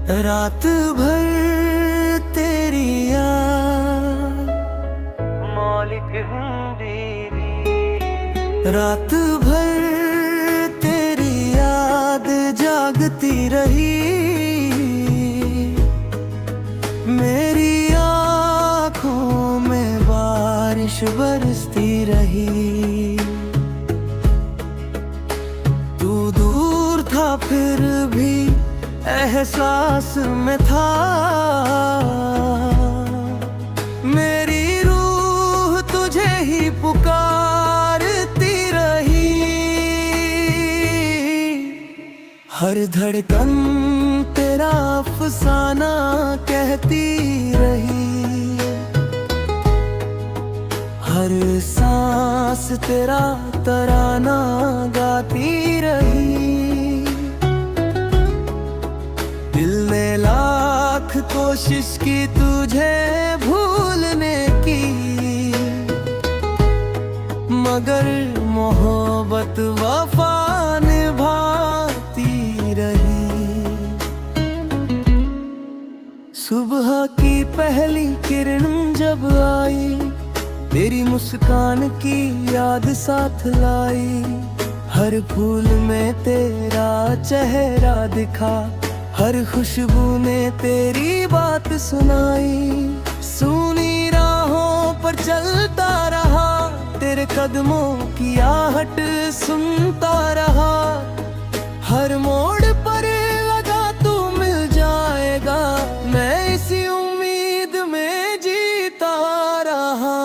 रात भर तेरी याद मौलिक रात भर तेरी याद जागती रही। मेरी आँखों में बारिश बरसती रही। तू दूर था फिर भी एहसास में था। मेरी रूह तुझे ही पुकारती रही। हर धड़कन तेरा अफसाना कहती रही। हर सांस तेरा तराना गाती रही। दिल ने लाख कोशिश की तुझे भूलने की, मगर मोहब्बत वफा निभाती रही। सुबह की पहली किरण जब आई, तेरी मुस्कान की याद साथ लाई। हर फूल में तेरा चेहरा दिखा, हर खुशबू ने तेरी बात सुनाई। सुनी राहों पर चलता रहा, तेरे कदमों की आहट सुनता रहा। हर मोड़ पर लगा तू मिल जाएगा, मैं इसी उम्मीद में जीता रहा।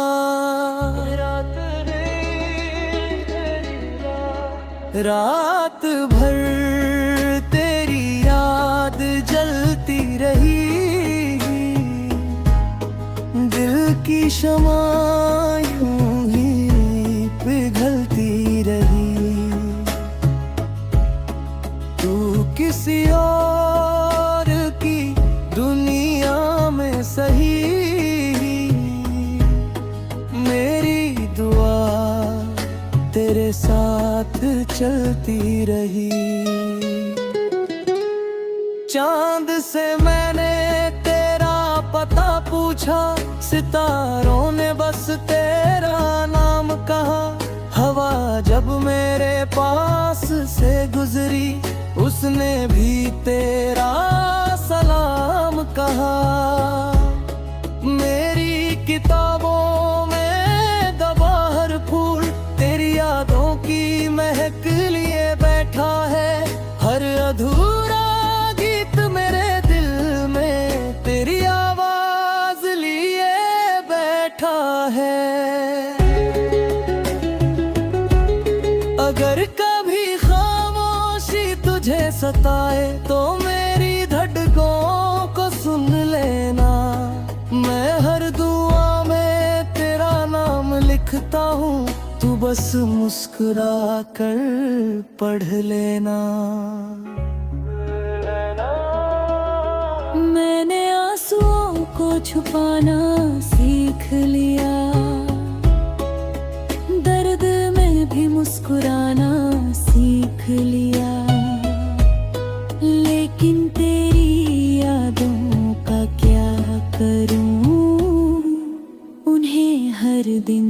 रात भर तेरी याद जलती रही। दिल की शमा यूं ही पिघलती रही। तू किसी और की दुनिया में सही, मेरी दुआ तेरे साथ चलती रही। चांद से मैंने तेरा पता पूछा, सितारों ने बस तेरा नाम कहा। हवा जब मेरे पास से गुजरी, उसने भी तेरा सलाम कहा। मेरी किताबों में दबा हर फूल तेरी यादों की महक लिए बैठा है। हर अधूरा गीत मेरे दिल में तेरी आवाज लिए बैठा है। अगर कभी खामोशी तुझे सताए, तो मेरी धड़कों को सुन लेना। मैं हर दुआ में तेरा नाम लिखता हूँ, तू बस मुस्कुरा कर पढ़ लेना। मैंने आंसुओं को छुपाना सीख लिया, दर्द में भी मुस्कुराना सीख लिया। लेकिन तेरी यादों का क्या करूं, उन्हें हर दिन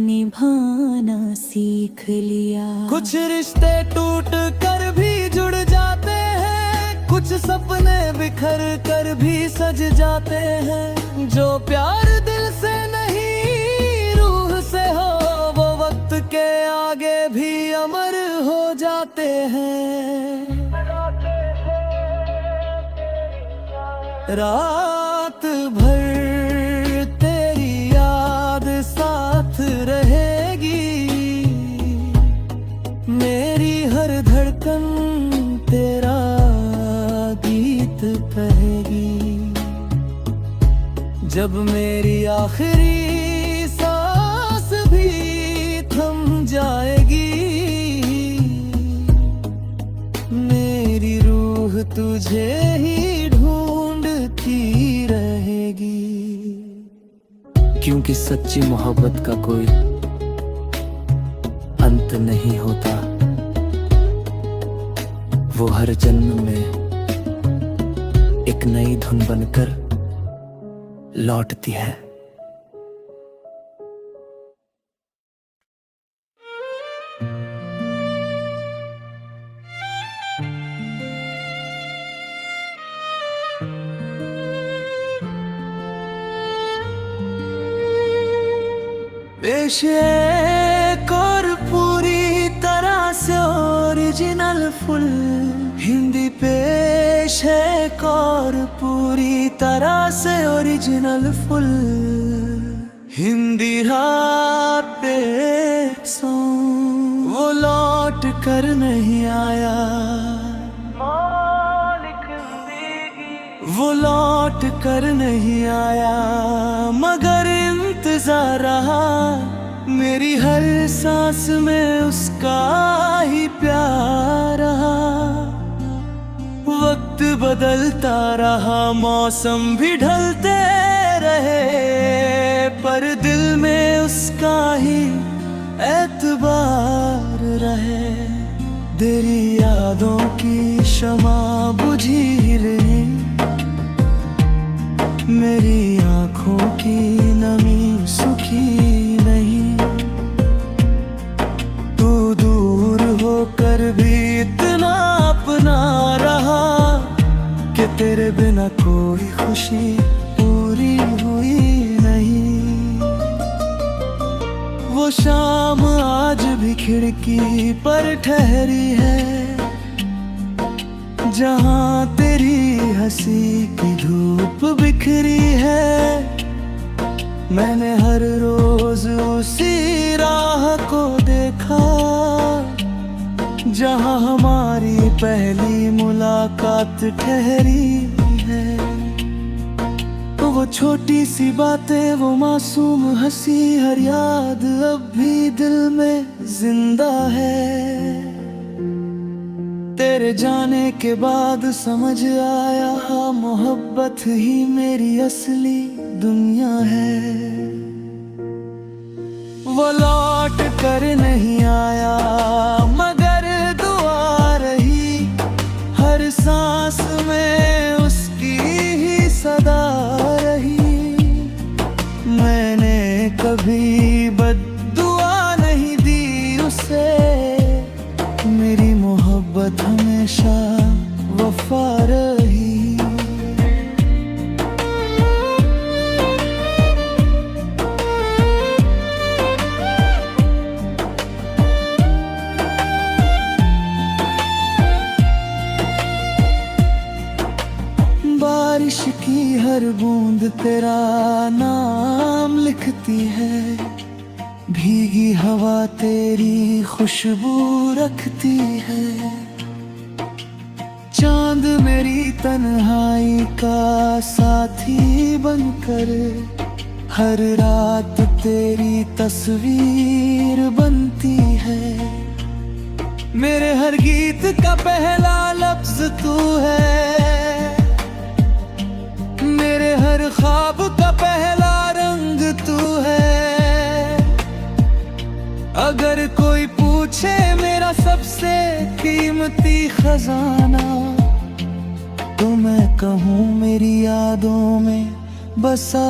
निभाना सीख लिया। कुछ रिश्ते टूट कर भी जुड़ जाते हैं, कुछ सपने बिखर कर भी सज जाते हैं। जो प्यार दिल से नहीं रूह से हो, वो वक्त के आगे भी अमर हो जाते हैं। रात भर तेरी याद साथ रहेगी। मेरी हर धड़कन तेरा गीत कहेगी। जब मेरी आखिरी सांस भी थम जाएगी, मेरी रूह तुझे ही ढूंढती रहेगी। क्योंकि सच्ची मोहब्बत का कोई अंत नहीं होता, वो हर जन्म में एक नई धुन बनकर लौटती है। पेश एक और पूरी तरह से ओरिजिनल फुल हिंदी पेश है एक और पूरी तरह से ओरिजिनल फुल हिंदी रात पे सॉन्ग वो लौट कर नहीं आया, वो लौट कर नहीं आया, मगर इंतजार रहा मेरी हर सांस में उसका ही प्यार रहा। वक्त बदलता रहा, मौसम भी ढलते रहे, पर दिल में उसका ही एतबार रहे। तेरी यादों की शमा बुझी रही, मेरी आँखों की नमी सुखी नहीं। तू दूर होकर भी इतना अपना रहा कि तेरे बिना कोई खुशी पूरी हुई नहीं। वो शाम आज भी खिड़की पर ठहरी है, जहाँ तेरी हंसी की धूप बिखरी है। मैंने हर रोज उसी राह को देखा, जहाँ हमारी पहली मुलाकात ठहरी है। तो वो छोटी सी बातें, वो मासूम हंसी, हर याद अब भी दिल में जिंदा है। तेरे जाने के बाद समझ आया, मोहब्बत ही मेरी असली दुनिया है। वो लौट कर नहीं आया, मगर दुआ रही, हर सांस में उसकी ही सदा रही। मैंने कभी बद्दुआ नहीं दी उसे, मेरी मोहब्बत हमेशा वफा रही। बारिश की हर बूंद तेरा नाम लिखती है, भीगी हवा तेरी खुशबू रखती है। चांद मेरी तन्हाई का साथी बनकर हर रात तेरी तस्वीर बनती है। मेरे हर गीत का पहला लफ्ज तू है, मेरे हर ख्वाब का पहला रंग तू है। अगर कोई पूछे मेरा सबसे कीमती खजाना, तो मैं कहूँ मेरी यादों में बसा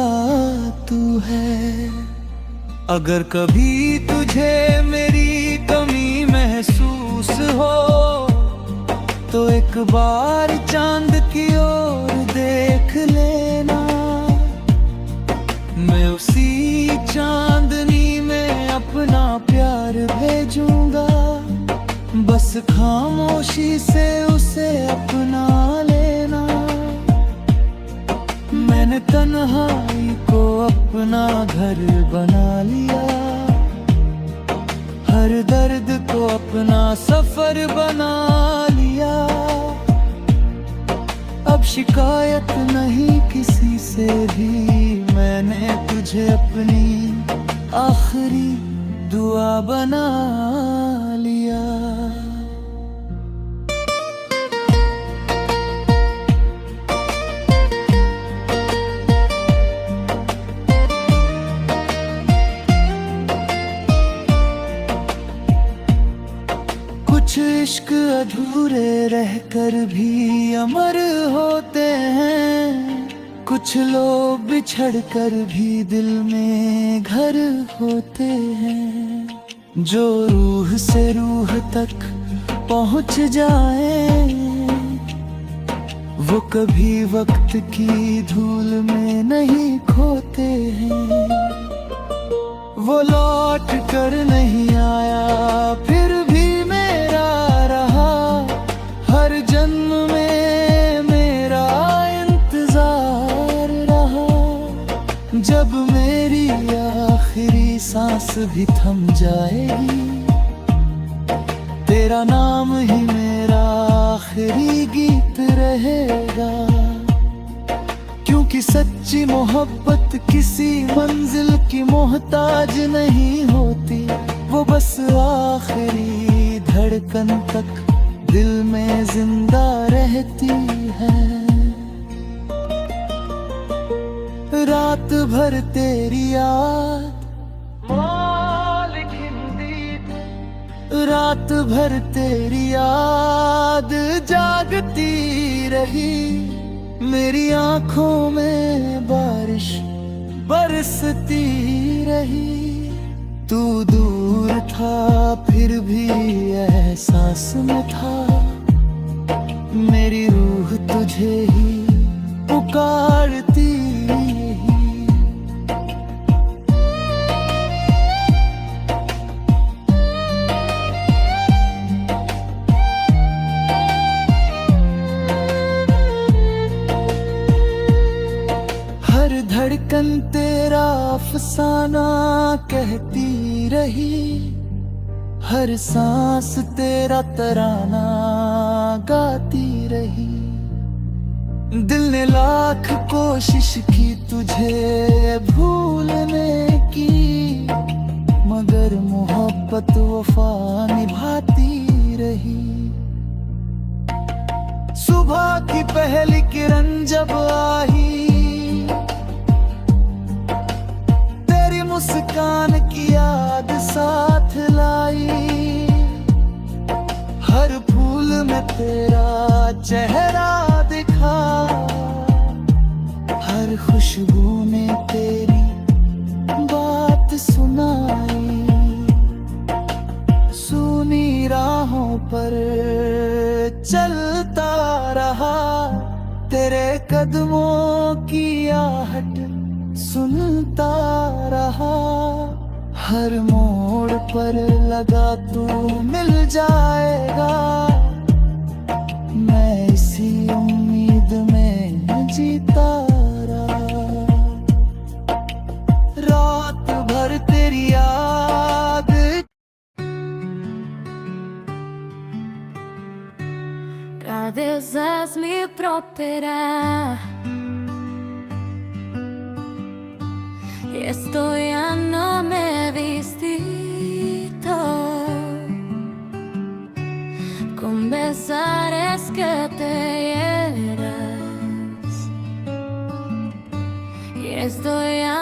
तू है। अगर कभी तुझे मेरी कमी महसूस हो, तो एक बार चांद की ओर देख लेना। मैं उसी चांदनी में अपना प्यार भेजूंगा, बस खामोशी से उसे अपना लेना। मैंने तन्हाई को अपना घर बना लिया, हर दर्द को अपना सफर बना लिया। अब शिकायत नहीं किसी से भी, मैंने तुझे अपनी आखिरी दुआ बना लिया। कुछ इश्क अधूरे रहकर भी अमर होते हैं, कुछ लोग बिछड़ कर भी दिल में घर होते हैं। जो रूह से रूह तक पहुंच जाए, वो कभी वक्त की धूल में नहीं खोते हैं। वो लौट कर नहीं आया फिर भी मेरा रहा, हर जन्म में मेरा इंतजार रहा। जब मेरी आखिरी सांस भी थम जाएगी, तेरा नाम ही मेरा आखिरी गीत रहेगा। क्योंकि सच्ची मोहब्बत किसी मंजिल की मोहताज नहीं होती, वो बस आखिरी धड़कन तक दिल में जिंदा रहती है। रात भर तेरी याद रात भर तेरी याद जागती रही, मेरी आंखों में बारिश बरसती रही। तू दूर था फिर भी एहसास में था, मेरी रूह तुझे ही पुकारती। हर धड़कन तेरा अफसाना कहती रही, हर सांस तेरा तराना गाती रही। दिल ने लाख कोशिश की तुझे भूलने की, मगर मोहब्बत वफा निभाती रही। सुबह की पहली किरण जब आई, मुस्कान की याद साथ लाई। हर फूल में तेरा चेहरा दिखा, हर खुशबू ने तेरी बात सुनाई। सूनी राहों पर चलता रहा, तेरे कदमों की आहट सुनता रहा। हर मोड़ पर लगा तू मिल जाएगा, मैं इसी उम्मीद में जीता रहा। रात भर तेरी याद Cada vez me prospera. Esto ya no me he visto con besares que te hieras, y esto ya